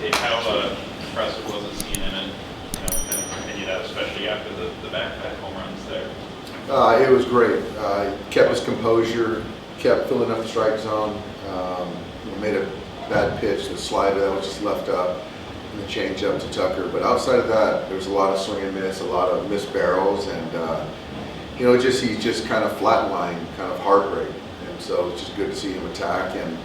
Hey, how impressive was it seeing him and kind of continue that, especially after the back-to-back home runs there? It was great. He kept his composure, kept filling up the strike zone. Made a bad pitch, the slider that was just left up, and the change up to Tucker. But outside of that, there was a lot of swing and miss, a lot of missed barrels, and he just kind of flatlined, kind of heartbreak. And so it's just good to see him attack, and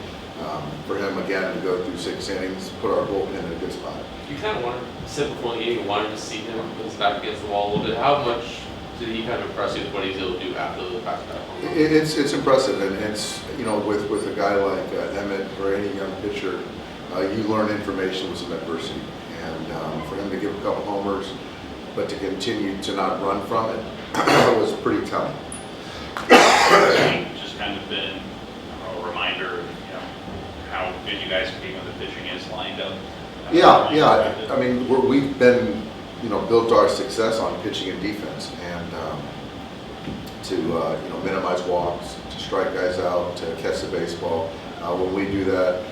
for him again to go through 6 innings, put our bullpen in a good spot. You kind of said before the game, you wanted to see him put his back against the wall a little bit. How much did he kind of impress you with what he's able to do after the back-to-back home run? It's impressive, and it's with a guy like Emmet or any young pitcher, you learn information with some adversity, and for him to give a couple homers, but to continue to not run from it was pretty telling. Just kind of been a reminder of how good you guys can be when the pitching is lined up. Yeah. I mean, we've been built our success on pitching and defense, and to minimize walks, to strike guys out, to catch the baseball. When we do that,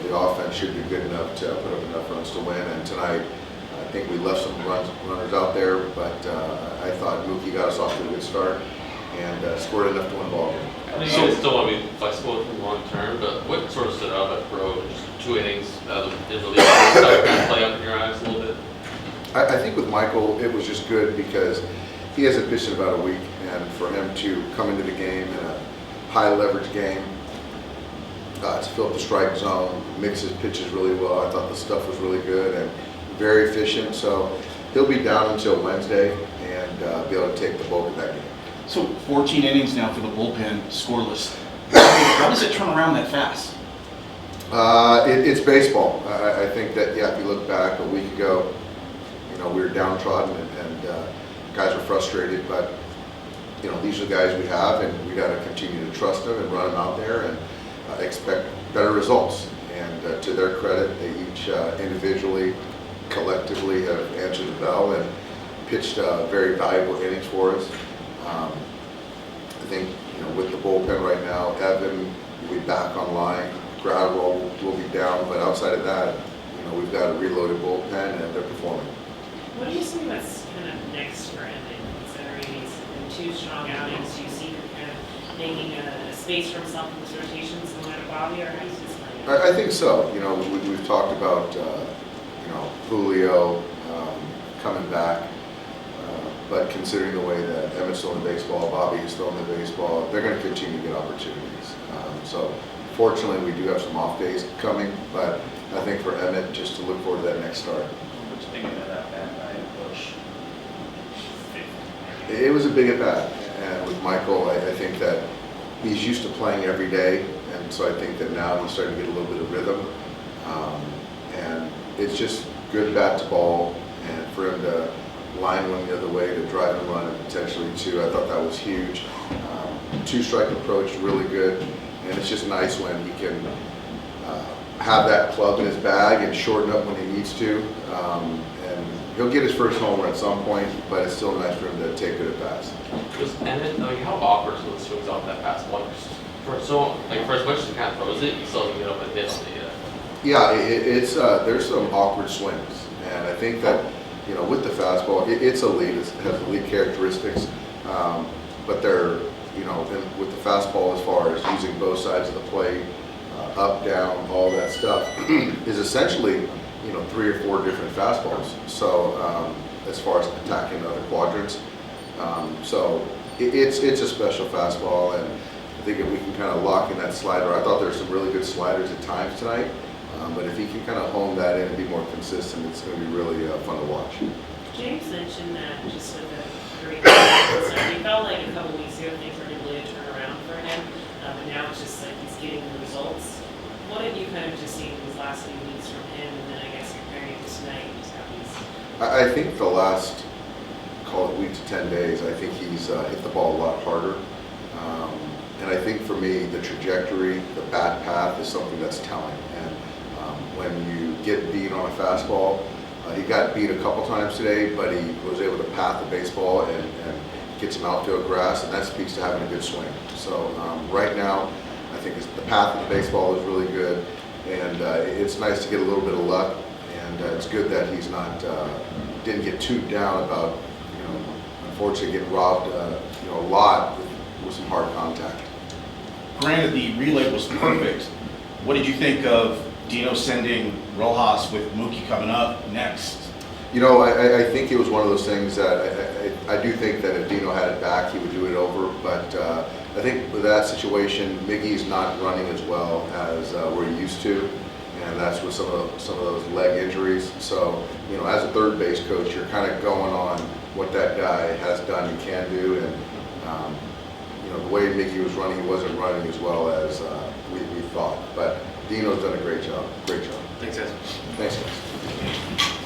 the offense should be good enough to put up enough runs to win. And tonight, I think we left some runners out there, but I thought Mookie got us off to a good start and scored enough to win the ball game. I think you guys still want to be flexible with him long term, but what sort of stood out at Pro? Just 2 innings in relief, play up in your eyes a little bit? I think with Michael, it was just good because he hasn't pitched in about a week, and for him to come into the game in a high leverage game, to fill up the strike zone, mix his pitches really well. I thought the stuff was really good and very efficient. So he'll be down until Wednesday and be able to take the bulk of that game. So 14 innings now for the bullpen, scoreless. How does it turn around that fast? It's baseball. I think that, if you look back a week ago, we were downtrodden and guys were frustrated, but these are the guys we have, and we got to continue to trust them and run them out there and expect better results. And to their credit, they each individually, collectively have answered the bell and pitched very valuable innings for us. I think with the bullpen right now, Evan will be back online. Gradwell will be down, but outside of that, we've got a reloaded bullpen and they're performing. What do you see what's kind of next for Emmet, considering he's in 2 strong outings? Do you see him kind of making a space for himself in his rotations similar to Bobby, or how do you see this playing out? I think so. We've talked about Julio coming back, but considering the way that Emmett's throwing the baseball, Bobby is throwing the baseball, they're going to continue to get opportunities. So fortunately, we do have some off days coming, but I think for Emmet, just to look forward to that next start. What's thinking of that bad guy push? It was a big at bat, and with Michael, I think that he's used to playing every day, and so I think that now he's starting to get a little bit of rhythm, and it's just good bat to ball, and for him to line one the other way to drive and run and potentially 2, I thought that was huge. 2-strike approach, really good, and it's just nice when he can have that club in his bag and shorten up when he needs to. And he'll get his first homer at some point, but it's still nice for him to take good at bats. Was Emmet, how awkward was the swings off that fastball? For as much as he kind of throws it, he still doesn't get up and hit on the Yeah, it's there's some awkward swings, and I think that with the fastball, it's elite. It has elite characteristics, but they're with the fastball, as far as using both sides of the plate, up, down, all that stuff, is essentially 3 or 4 different fastballs. So as far as attacking other quadrants, so it's a special fastball, and I think if we can kind of lock in that slider, I thought there were some really good sliders at times tonight, but if he can kind of hone that in and be more consistent, it's going to be really fun to watch. James mentioned that just with the great stuff, he felt like a couple weeks ago things were really to turn around for him, but now it's just like he's getting the results. What have you kind of just seen these last few weeks from him, and then I guess comparing it to tonight, just how he's... I think the last, call it week to 10 days, I think he's hit the ball a lot harder. And I think for me, the trajectory, the bat path is something that's telling. And when you get beat on a fastball, he got beat a couple times today, but he was able to path the baseball and get some outfield grass, and that speaks to having a good swing. So right now, I think the path of the baseball is really good, and it's nice to get a little bit of luck and it's good that he's not, didn't get too down about, unfortunately getting robbed, a lot with some hard contact. Granted, the relay was perfect. What did you think of Dino sending Rojas with Mookie coming up next? I think it was one of those things that I do think that if Dino had it back, he would do it over. But I think with that situation, Miggy's not running as well as we're used to, and that's with some of those leg injuries. So, as a third base coach, you're kind of going on what that guy has done and can do. And the way Miggy was running, he wasn't running as well as we thought. But Dino's done a great job. Great job. Thanks, guys. Thanks, guys.